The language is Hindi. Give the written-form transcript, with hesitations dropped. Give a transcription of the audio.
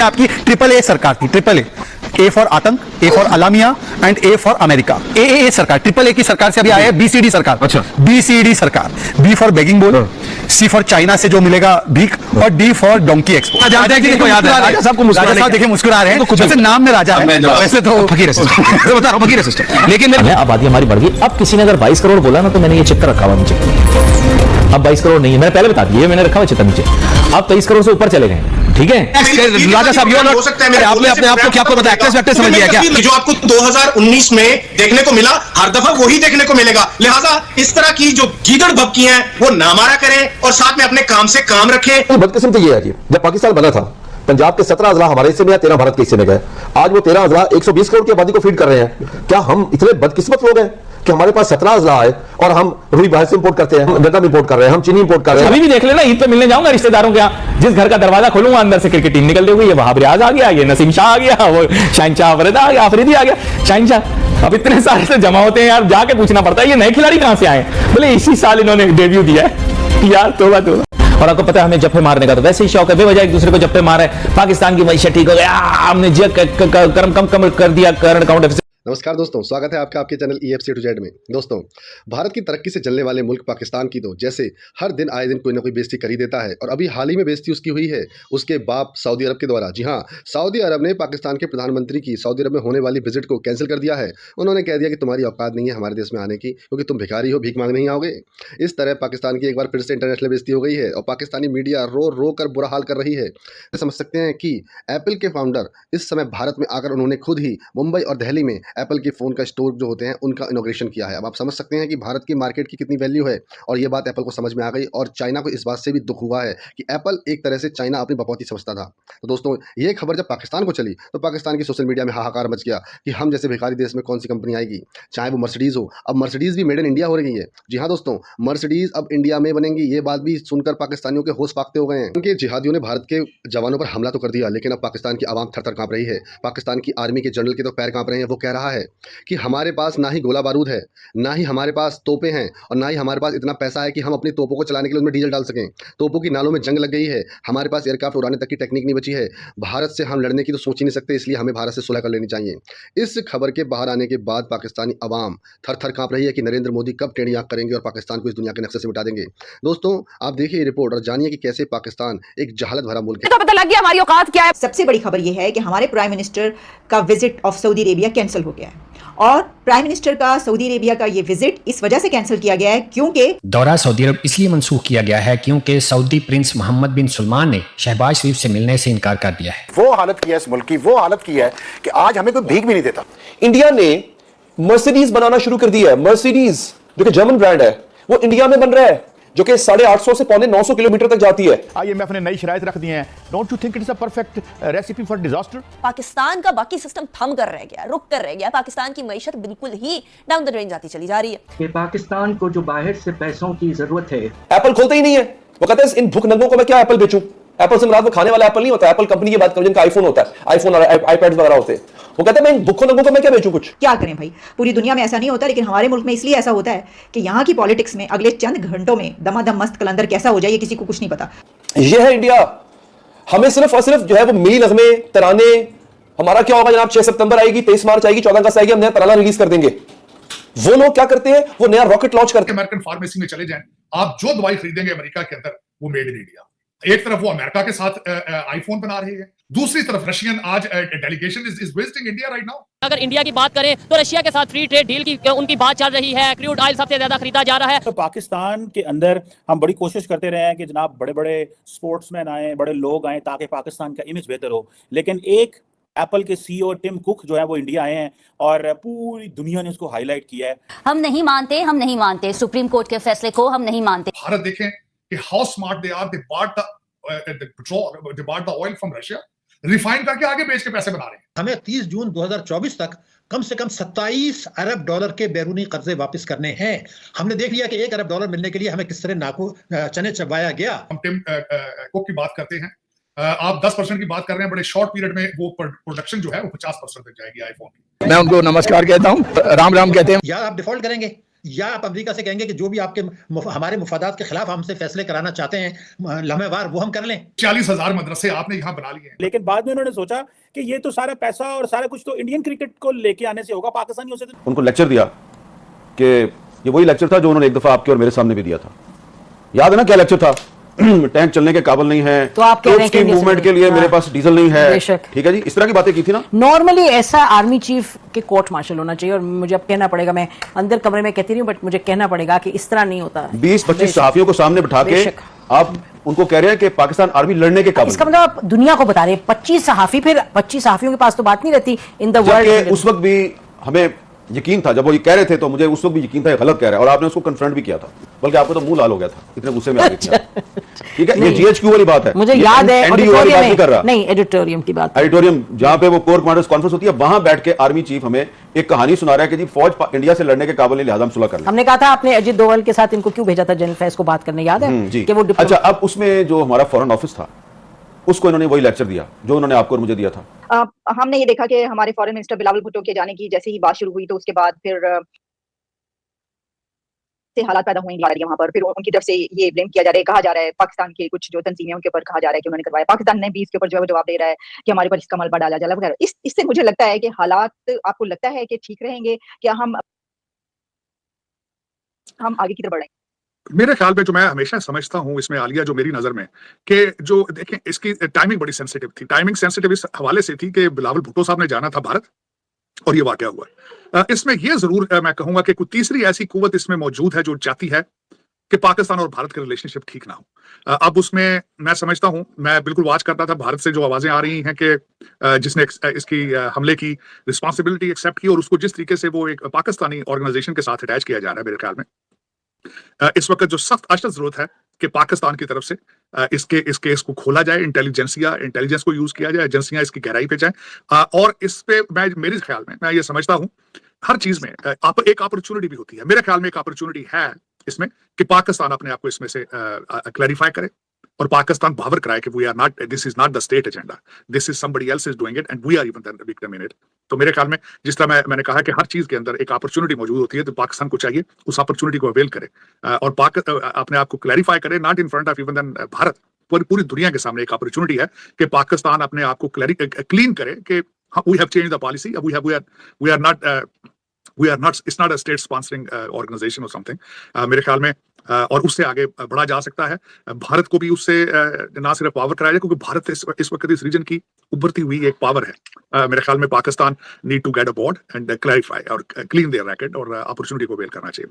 आपकी ट्रिपल ए सरकार थी, ट्रिपल ए फॉर आतंक, ए फॉर अलामिया एंड ए फॉर अमेरिका। ए सरकार, ट्रिपल ए की सरकार से अभी आया है बीसीडी सरकार। अच्छा, बीसीडी सरकार, बी फॉर बेगिंग बोल, सी फॉर चाइना से जो मिलेगा भीख, और डी फॉर डोंकी एक्सपोर्ट। देखिए मुस्कुरा रहे हैं, जैसे नाम में राजा है, वैसे तो फकीर है। बता रहा हूं, फकीर है सिस्टम। लेकिन आबादी हमारी बढ़ गई। अब किसी ने अगर 22 करोड़ बोला ना, तो मैंने ये चक्कर रखा हुआ नीचे। अब 22 करोड़ नहीं है, मैंने पहले बता दिया, मैंने रखा हुआ चित्र नीचे। अब 23 करोड़ से ऊपर चले गए, ठीक है। राजा साहब, हो सकता है आपने अपने आप को क्या आपको पता एक्ट्रेस वैक्ट्रेस समझ लिया क्या? जो आपको 2019 में देखने को मिला, हर दफा वही देखने को मिलेगा। लिहाजा इस तरह की जो गीदड़ भभकी हैं वो ना मारा करें और साथ में अपने काम से काम रखें। बदकिस्मती ये है कि जब पाकिस्तान बना था, पंजाब के 17 अजला हमारे हिस्से में या 13 भारत के हिस्से में गए। आज वो 13 अजला 120 करोड़ की आबादी को फीड कर रहे हैं। क्या हम इतने बदकिस्मत लोग हैं कि हमारे पास 17 अजला है और हम रुई बाहर से इंपोर्ट करते हैं, गन्ना इंपोर्ट कर रहे हैं, हम चीनी इंपोर्ट कर रहे हैं। अभी भी देख लेना, ईद पे मिलने जाऊंगा रिश्तेदारों के यहाँ, जिस घर का दरवाजा खोलूंगा अंदर से क्रिकेट टीम निकल रही है। वहाब रियाज आ गया, ये नसीम शाह आ गया, वो शहनशाह अफरीदा आ गया, अफरीदी आ गया, शहनशाह। अब इतने सारे से जमा होते हैं यार, जाके पूछना पड़ता है ये नए खिलाड़ी कहां से आए। बोले इसी साल इन्होंने डेब्यू दिया है यार, तोबा तोबा। और आपको पता है हमें जप्पे मारने का तो वैसे ही शौक है, बेवजह एक दूसरे को जप्पे मारे। पाकिस्तान की मईशत ठीक हो गया, हमने करम कम कर दिया करंट अकाउंट। नमस्कार दोस्तों, स्वागत है आपका आपके चैनल EFC to Z में। दोस्तों, भारत की तरक्की से जलने वाले मुल्क पाकिस्तान की तो जैसे हर दिन आए दिन कोई ना कोई बेइज्जती कर ही देता है। और अभी हाल ही में बेइज्जती उसकी हुई है उसके बाप सऊदी अरब के द्वारा। जी हाँ, सऊदी अरब ने पाकिस्तान के प्रधानमंत्री की सऊदी अरब में होने वाली विजिट को कैंसिल कर दिया है। उन्होंने कह दिया कि तुम्हारी औकात नहीं है हमारे देश में आने की, क्योंकि तुम भिखारी हो, भीख मांगने नहीं आओगे। इस तरह पाकिस्तान की एक बार फिर से इंटरनेशनल बेइज्जती हो गई है और पाकिस्तानी मीडिया रो रो कर बुरा हाल कर रही है। समझ सकते हैं कि एप्पल के फाउंडर इस समय भारत में आकर उन्होंने खुद ही मुंबई और दिल्ली में एप्पल के फ़ोन का स्टोर जो होते हैं उनका इनॉग्रेशन किया है। अब आप समझ सकते हैं कि भारत की मार्केट की कितनी वैल्यू है। और ये बात एप्पल को समझ में आ गई और चाइना को इस बात से भी दुख हुआ है कि एप्पल एक तरह से चाइना अपनी बपौती समझता था। तो दोस्तों, ये खबर जब पाकिस्तान को चली तो पाकिस्तान की सोशल मीडिया में हाहाकार मच गया कि हम जैसे भिखारी देश में कौन सी कंपनी आएगी, चाहे वो मर्सिडीज़ हो। अब मर्सिडीज़ भी मेड इन इंडिया हो रही है। जी हाँ दोस्तों, मर्सिडीज़ अब इंडिया में बनेंगी। ये बात भी सुनकर पाकिस्तानियों के होश फाकते हो गए हैं। उनके जिहादियों ने भारत के जवानों पर हमला तो कर दिया, लेकिन अब पाकिस्तान की आवाम थर थर काँप रही है। पाकिस्तान की आर्मी के जनरल के तो पैर काँप रहे हैं। वो कह रहा है कि हमारे पास ना ही गोला बारूद है, ना ही हमारे पास तोपें हैं और ना ही हमारे पास इतना पैसा है कि हम अपनी तोपों को चलाने के लिए उनमें डीजल डाल सकें। तोपों की नालों में जंग लग गई है, हमारे पास एयरक्राफ्ट उड़ाने तक की टेक्निक नहीं बची है। भारत से हम लड़ने की तो सोच ही नहीं सकते, इसलिए हमें भारत से सुलह कर लेनी चाहिए। इस खबर के बाहर आने के बाद पाकिस्तानी अवाम थर थर काँप रही है कि नरेंद्र मोदी कब टेढ़ी आंख करेंगे और पाकिस्तान को इस दुनिया के नक्शे से मिटा देंगे। दोस्तों, आप देखिए ये रिपोर्ट और जानिए कि कैसे पाकिस्तान एक जहालत भरा मुल्क है। तो पता लग गया हमारी औकात क्या है। सबसे बड़ी खबर यह है कि हमारे प्राइम मिनिस्टर का visit of Saudi Arabia cancel हो गया है। और प्राइम मिनिस्टर का सऊदी अरेबिया का ये विजिट इस वजह से कैंसिल किया गया है क्योंकि दौरा सऊदी अरब इसलिए मंसूख किया गया है क्योंकि सऊदी प्रिंस मोहम्मद बिन सलमान ने शहबाज शरीफ से मिलने से इनकार कर दिया है। वो हालत की है इस मुल्क की, वो हालत की है कि आज हमें कोई भीख भी नहीं देता। इंडिया ने मर्सिडीज बनाना शुरू कर दिया है। मर्सिडीज जो कि जर्मन ब्रांड है, वो इंडिया में बन रहा है, जो कि 850 से 950 किलोमीटर तक जाती है। IMF ने नई शराइत रख दी हैं। Don't you think it is a perfect recipe for disaster? Pakistan का बाकी सिस्टम थम कर रह गया, रुक कर रह गया। पाकिस्तान की मईशत बिल्कुल ही डाउन द ड्रेन जाती चली जा रही है। कि पाकिस्तान को जो बाहर से पैसों की जरूरत है, एप्पल खोलते ही नहीं है। वो कहते हैं इन भूख नंगों को मैं क्या एप्पल बेचूं। एप्पल से मुराद वो खाने वाला एप्पल नहीं होता। एप्पल कंपनी की बात करूं जिनका आईफोन होता है, आईफोन और आईपैड वगैरह होते हैं। वो कहते हैं मैं इन भूखों नंगों को मैं क्या बेचूं। कुछ क्या करें भाई, पूरी दुनिया में ऐसा नहीं होता, लेकिन हमारे मुल्क में इसलिए ऐसा होता है कि यहाँ की पॉलिटिक्स में अगले चंद घंटों में दमादम मस्त कलंदर कैसा हो जाए ये किसी को कुछ नहीं पता। ये है इंडिया। हमें सिर्फ और सिर्फ जो है वो मिली नगमे तराने। हमारा क्या होगा जनाब, 6 सितंबर आएगी, 23 मार्च आएगी, 14 अगस्त आएगी, हम नया तराना रिलीज कर देंगे। वो लोग क्या करते हैं, वो नया रॉकेट लॉन्च करते हैं। अमेरिकन फार्मेसी में चले जाएं, आप जो दवाई खरीदेंगे अमेरिका के अंदर वो मेड इन इंडिया। एक तरफ वो अमेरिका के साथ आईफोन बना रही है, दूसरी तरफ रशियन आज delegation is visiting India right now. अगर इंडिया की बात करें तो रशिया के साथ फ्री ट्रेड डील की उनकी बात चल रही है। क्रूड ऑयल सबसे ज्यादा खरीदा जा रहा है। तो पाकिस्तान के अंदर हम बड़ी कोशिश करते रहे हैं कि जनाब बड़े बड़े स्पोर्ट्समैन आए, बड़े लोग आए ताकि पाकिस्तान का इमेज बेहतर हो। लेकिन एक एप्पल के CEO टिम कुक जो है वो इंडिया आए हैं और पूरी दुनिया ने उसको हाईलाइट किया है। हम नहीं मानते सुप्रीम कोर्ट के फैसले को हम नहीं मानते। भारत देखें कि how smart they are, they bought the petrol, they bought the oil from Russia, refine करके आगे बेच के पैसे बना रहे हैं। हमें 30 जून 2024 तक कम से कम 27 अरब डॉलर के बैरूनी कर्जे वापस करने हैं। हमने देख लिया कि 1 अरब डॉलर मिलने के लिए हमें किस तरह चने चबाया गया। हम टिम कुक की बात करते हैं, आप 10% की बात कर रहे हैं, बड़े शॉर्ट पीरियड में वो प्रोडक्शन जो है वो 50% तक जाएगी आईफोन की। मैं उनको नमस्कार कहता हूँ, राम राम कहते हैं। यार आप डिफॉल्ट करेंगे या आप अमेरिका से कहेंगे कि जो भी आपके हमारे मुफादात के खिलाफ हमसे फैसले कराना चाहते हैं लम्हेवार, वो हम कर लें। 40,000 मदरसे आपने यहाँ बना लिए हैं। लेकिन बाद में उन्होंने सोचा कि ये तो सारा पैसा और सारा कुछ तो इंडियन क्रिकेट को लेके आने से होगा, पाकिस्तानियों से। उनको लेक्चर दिया कि ये वही लेक्चर था जो उन्होंने एक दफा आपके और मेरे सामने भी दिया था। याद है ना क्या लेक्चर था? टैंक चलने के काबिल नहीं है, तो आप कह रहे हैं कि मूवमेंट के लिए मेरे पास डीजल नहीं है। ठीक है जी, इस तरह की बातें की थी ना। नॉर्मली ऐसा आर्मी चीफ के कोर्ट मार्शल होना चाहिए, और मुझे अब कहना पड़ेगा, मैं अंदर कमरे में कहती नहीं, बट मुझे कहना पड़ेगा कि इस तरह नहीं होता। 20-25 सहाफियों को सामने बिठा के आप उनको कह रहे हैं कि पाकिस्तान आर्मी लड़ने के काबिल। इसका मतलब आप दुनिया को बता रहे हैं 25 सहाफी, फिर 25 सहाफियों के पास तो बात नहीं रहती इन द वर्ल्ड। उस वक्त भी हमें यकीन था, जब वो ये कह रहे थे तो मुझे उस वक्त भी यकीन था ये गलत कह रहा है, और आपने उसको कन्फ्रंट भी किया था, बल्कि आपको तो मुंह लाल हो गया था, इतने गुस्से में आ गए थे। ठीक है, ये जीएचक्यू वाली बात है, मुझे याद है एडिटोरियम नहीं, एडिटोरियम की बात, एडिटोरियम जहां पे वो कोर कमांडर्स कॉन्फ्रेंस होती है, वहां बैठ के आर्मी चीफ हमें एक कहानी सुना रहा है कि जी फौज इंडिया से लड़ने के काबिल नहीं, लिहाजा हम सुलह कर लें। हमने कहा था आपने अजीत डोवाल के साथ इनको क्यों भेजा था जनरल फैज को बात करने, याद है जी। कि वो अच्छा, अब उसमें जो हमारा फॉरेन ऑफिस था उसको इन्होंने वही लेक्चर दिया जो उन्होंने आपको और मुझे दिया था। हमने ये देखा कि हमारे फॉरेन मिनिस्टर बिलावल भुट्टो के जाने की जैसे ही बात शुरू हुई, तो उसके बाद फिर से हालात पैदा हुए वहां पर। फिर उनकी तरफ से ये ब्लेम किया जा रहा है, कहा जा रहा है पाकिस्तान के कुछ जो तंजीमें उनके ऊपर कहा जा रहा है कि उन्होंने करवाया। पाकिस्तान ने भी इसके ऊपर जो है जवाब दे रहा है कि हमारे ऊपर इसका मलबा डाला जा रहा है। इससे मुझे लगता है कि हालात, आपको लगता है कि ठीक रहेंगे, क्या हम आगे की तरफ बढ़ेंगे? मेरे ख्याल में जो मैं हमेशा समझता हूं इसमें आलिया, जो मेरी नजर में कि जो देखें इसकी टाइमिंग बड़ी सेंसिटिव थी। टाइमिंग सेंसिटिव इस हवाले से थी कि बिलावल भुट्टो साहब ने जाना था भारत और ये वाकया हुआ। इसमें यह जरूर मैं कहूंगा कि कोई तीसरी ऐसी कुव्वत इसमें मौजूद है जो चाहती है कि पाकिस्तान और भारत के रिलेशनशिप ठीक ना हो। अब उसमें मैं समझता हूं, मैं बिल्कुल वाच करता था भारत से जो आवाजें आ रही हैं कि जिसने इसकी हमले की रिस्पॉन्सिबिलिटी एक्सेप्ट की और उसको जिस तरीके से वो एक पाकिस्तानी ऑर्गेनाइजेशन के साथ अटैच किया जा रहा है, मेरे ख्याल में इस वक्त जो सख्त अशद जरूरत है कि पाकिस्तान की तरफ से इस केस को खोला जाए, इंटेलिजेंस को यूज किया जाए, एजेंसियां इसकी गहराई पे जाए। और इस पे मेरे ख्याल में मैं ये समझता हूं हर चीज में एक अपॉर्चुनिटी भी होती है। मेरे ख्याल में एक अपॉर्चुनिटी है इसमें कि पाकिस्तान अपने आप को इसमें से क्लैरिफाई करे और पाकिस्तान बावर कराए कि this is not the state agenda, this is somebody else is doing it and we are even the victim in it. तो मेरे ख्याल में जिस तरह मैंने कहा कि हर चीज के अंदर एक अपॉर्चुनिटी मौजूद होती है, तो पाकिस्तान को चाहिए उस अपॉर्चुनिटी को अवेल करे और अपने आप को क्लैरिफाई करे, not in front of even then Bharat, पूरी दुनिया के सामने एक अपॉर्चुनिटी है कि पाकिस्तान अपने आप को क्लीन करे कि we have change the policy, we are not, it's not a state sponsoring organisation और समथिंग। मेरे ख्याल में और उससे आगे बढ़ा जा सकता है। भारत को भी उससे ना सिर्फ पावर कराया जाए, क्योंकि भारत इस वक्त इस रीजन की उभरती हुई एक पावर है। मेरे ख्याल में Pakistan need to get aboard and clarify और क्लीन देयर रैकेट और अपॉर्चुनिटी को अवेल करना चाहिए।